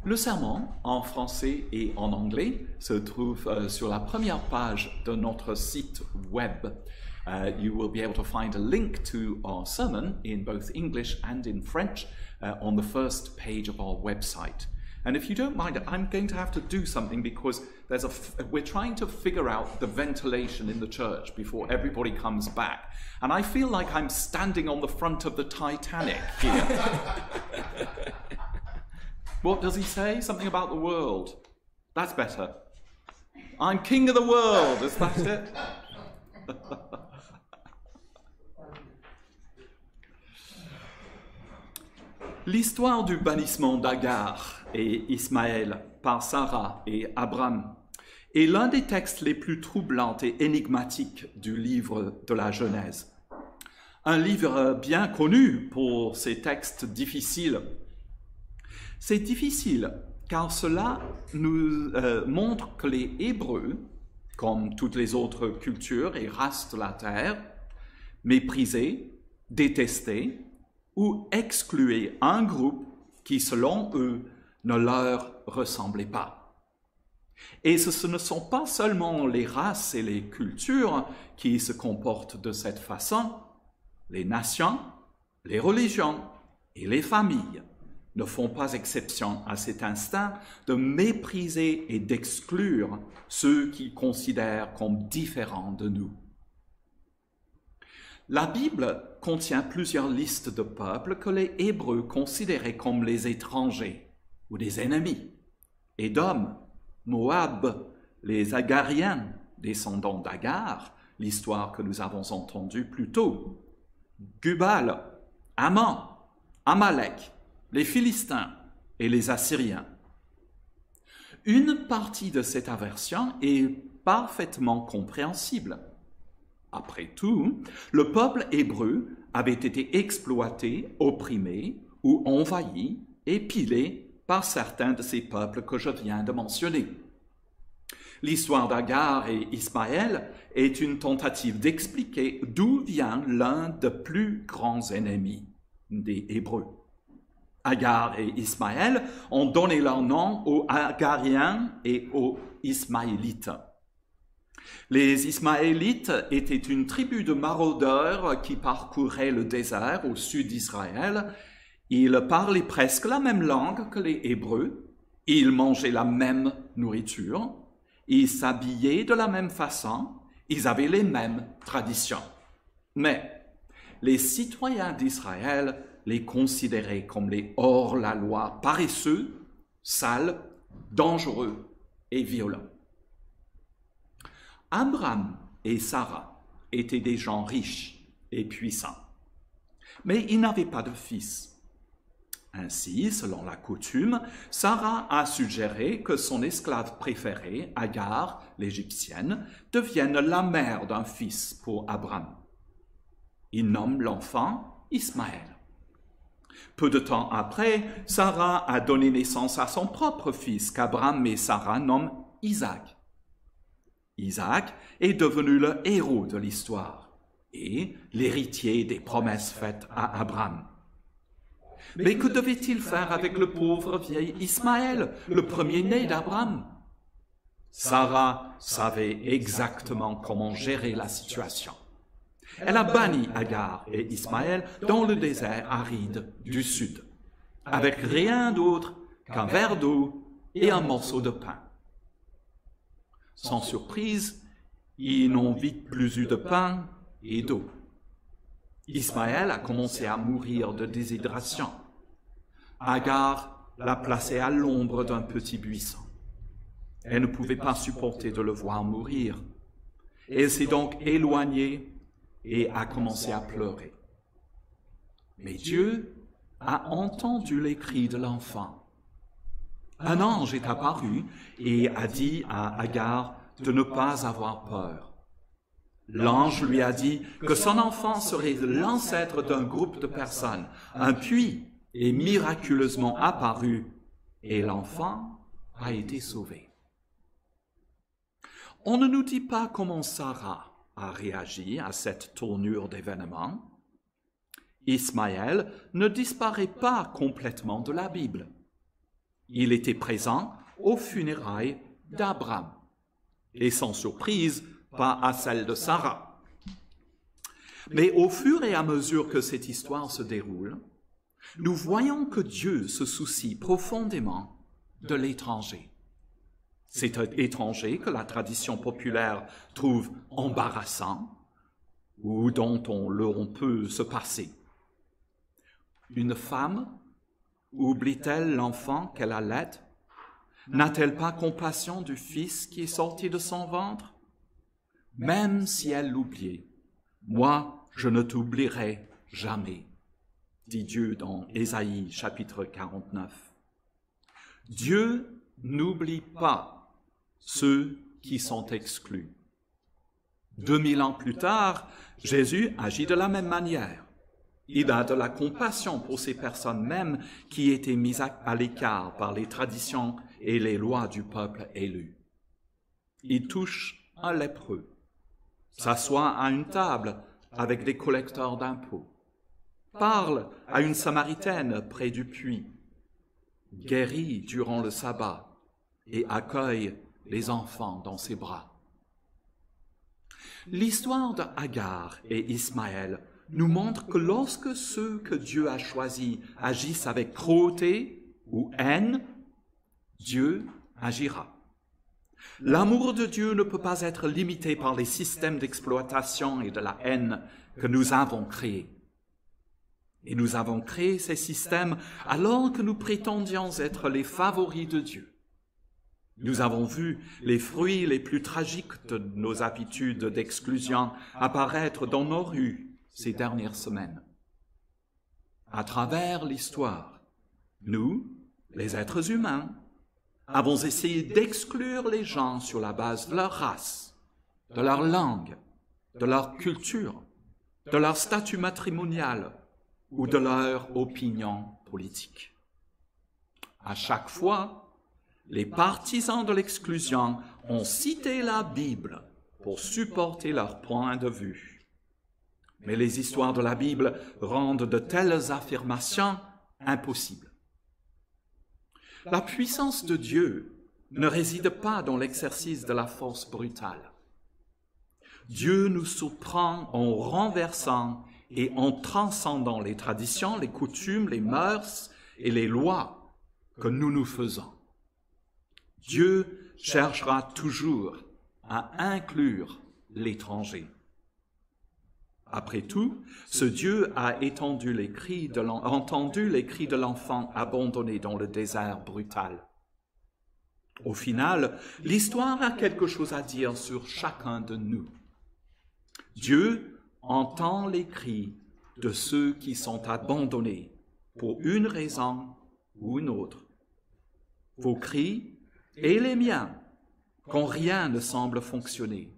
Le sermon, en français et en anglais, se trouve sur la première page de notre site web. You will be able to find a link to our sermon in both English and in French on the first page of our website. And if you don't mind, I'm going to have to do something because we're trying to figure out the ventilation in the church before everybody comes back. And I feel like I'm standing on the front of the Titanic here. What does he say? Something about the world. That's better. I'm king of the world, is that it? L'histoire du bannissement d'Agar et Ismaël par Sarah et Abraham est l'un des textes les plus troublants et énigmatiques du livre de la Genèse. Un livre bien connu pour ses textes difficiles. C'est difficile car cela nous montre que les Hébreux, comme toutes les autres cultures et races de la terre, méprisaient, détestaient ou excluaient un groupe qui, selon eux, ne leur ressemblait pas. Et ce ne sont pas seulement les races et les cultures qui se comportent de cette façon, les nations, les religions et les familles ne font pas exception à cet instinct de mépriser et d'exclure ceux qu'ils considèrent comme différents de nous. La Bible contient plusieurs listes de peuples que les Hébreux considéraient comme les étrangers ou des ennemis. Édom, Moab, les Agariens, descendants d'Agar, l'histoire que nous avons entendue plus tôt, Gubal, Ammon, Amalek, les Philistins et les Assyriens. Une partie de cette aversion est parfaitement compréhensible. Après tout, le peuple hébreu avait été exploité, opprimé ou envahi et pilé par certains de ces peuples que je viens de mentionner. L'histoire d'Agar et Ismaël est une tentative d'expliquer d'où vient l'un des plus grands ennemis des Hébreux. Agar et Ismaël ont donné leur nom aux Agariens et aux Ismaélites. Les Ismaélites étaient une tribu de maraudeurs qui parcouraient le désert au sud d'Israël. Ils parlaient presque la même langue que les Hébreux. Ils mangeaient la même nourriture. Ils s'habillaient de la même façon. Ils avaient les mêmes traditions. Mais les citoyens d'Israël les considéraient comme les hors-la-loi, paresseux, sales, dangereux et violents. Abraham et Sarah étaient des gens riches et puissants, mais ils n'avaient pas de fils. Ainsi, selon la coutume, Sarah a suggéré que son esclave préférée, Agar, l'Égyptienne, devienne la mère d'un fils pour Abraham. Il nomme l'enfant Ismaël. Peu de temps après, Sarah a donné naissance à son propre fils qu'Abraham et Sarah nomment Isaac. Isaac est devenu le héros de l'histoire et l'héritier des promesses faites à Abraham. Mais que devait-il faire avec le pauvre vieil Ismaël, le premier-né d'Abraham? Sarah savait exactement comment gérer la situation. Elle a banni Agar et Ismaël dans le désert aride du sud, avec rien d'autre qu'un verre d'eau et un morceau de pain. Sans surprise, ils n'ont vite plus eu de pain et d'eau. Ismaël a commencé à mourir de déshydratation. Agar l'a placé à l'ombre d'un petit buisson. Elle ne pouvait pas supporter de le voir mourir. Elle s'est donc éloignée et a commencé à pleurer. Mais Dieu a entendu les cris de l'enfant. Un ange est apparu et a dit à Agar de ne pas avoir peur. L'ange lui a dit que son enfant serait l'ancêtre d'un groupe de personnes. Un puits est miraculeusement apparu et l'enfant a été sauvé. On ne nous dit pas comment Sarah a réagi à cette tournure d'événements. Ismaël ne disparaît pas complètement de la Bible. Il était présent aux funérailles d'Abraham, et sans surprise, pas à celle de Sarah. Mais au fur et à mesure que cette histoire se déroule, nous voyons que Dieu se soucie profondément de l'étranger. Cet étranger que la tradition populaire trouve embarrassant ou dont on peut se passer. Une femme oublie-t-elle l'enfant qu'elle allait? N'a-t-elle pas compassion du fils qui est sorti de son ventre? Même si elle l'oubliait, moi, je ne t'oublierai jamais, dit Dieu dans Ésaïe chapitre 49. Dieu n'oublie pas ceux qui sont exclus. 2000 ans plus tard, Jésus agit de la même manière. Il a de la compassion pour ces personnes mêmes qui étaient mises à l'écart par les traditions et les lois du peuple élu. Il touche un lépreux, s'assoit à une table avec des collecteurs d'impôts, parle à une Samaritaine près du puits, guérit durant le sabbat et accueille les enfants dans ses bras. L'histoire d'Agar et Ismaël nous montre que lorsque ceux que Dieu a choisis agissent avec cruauté ou haine, Dieu agira. L'amour de Dieu ne peut pas être limité par les systèmes d'exploitation et de la haine que nous avons créés. Et nous avons créé ces systèmes alors que nous prétendions être les favoris de Dieu. Nous avons vu les fruits les plus tragiques de nos habitudes d'exclusion apparaître dans nos rues ces dernières semaines. À travers l'histoire, nous, les êtres humains, avons essayé d'exclure les gens sur la base de leur race, de leur langue, de leur culture, de leur statut matrimonial ou de leur opinion politique. À chaque fois, les partisans de l'exclusion ont cité la Bible pour supporter leur point de vue. Mais les histoires de la Bible rendent de telles affirmations impossibles. La puissance de Dieu ne réside pas dans l'exercice de la force brutale. Dieu nous surprend en renversant et en transcendant les traditions, les coutumes, les mœurs et les lois que nous nous faisons. Dieu cherchera toujours à inclure l'étranger. Après tout, ce Dieu a entendu les cris de l'enfant abandonné dans le désert brutal. Au final, l'histoire a quelque chose à dire sur chacun de nous. Dieu entend les cris de ceux qui sont abandonnés pour une raison ou une autre. Vos cris et les miens, quand rien ne semble fonctionner.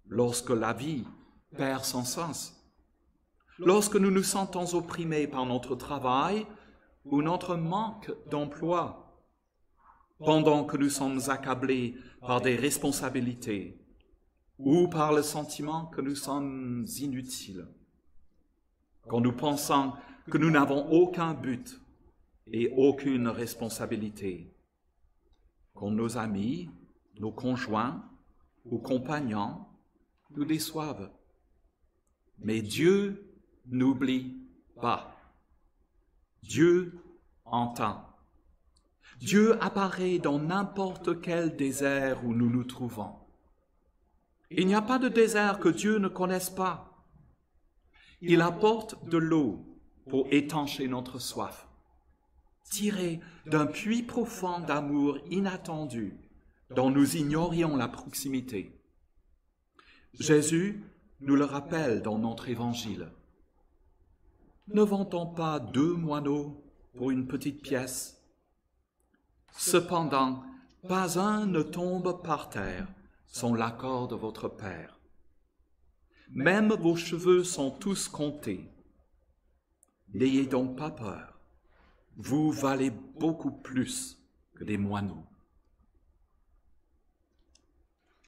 Lorsque la vie perd son sens. Lorsque nous nous sentons opprimés par notre travail ou notre manque d'emploi, pendant que nous sommes accablés par des responsabilités ou par le sentiment que nous sommes inutiles, quand nous pensons que nous n'avons aucun but et aucune responsabilité, quand nos amis, nos conjoints ou compagnons nous déçoivent. Mais Dieu n'oublie pas. Dieu entend. Dieu apparaît dans n'importe quel désert où nous nous trouvons. Il n'y a pas de désert que Dieu ne connaisse pas. Il apporte de l'eau pour étancher notre soif, tirée d'un puits profond d'amour inattendu dont nous ignorions la proximité. Jésus nous le rappelle dans notre évangile. Ne vend-on pas 2 moineaux pour une petite pièce? Cependant, pas un ne tombe par terre sans l'accord de votre Père. Même vos cheveux sont tous comptés. N'ayez donc pas peur. Vous valez beaucoup plus que des moineaux.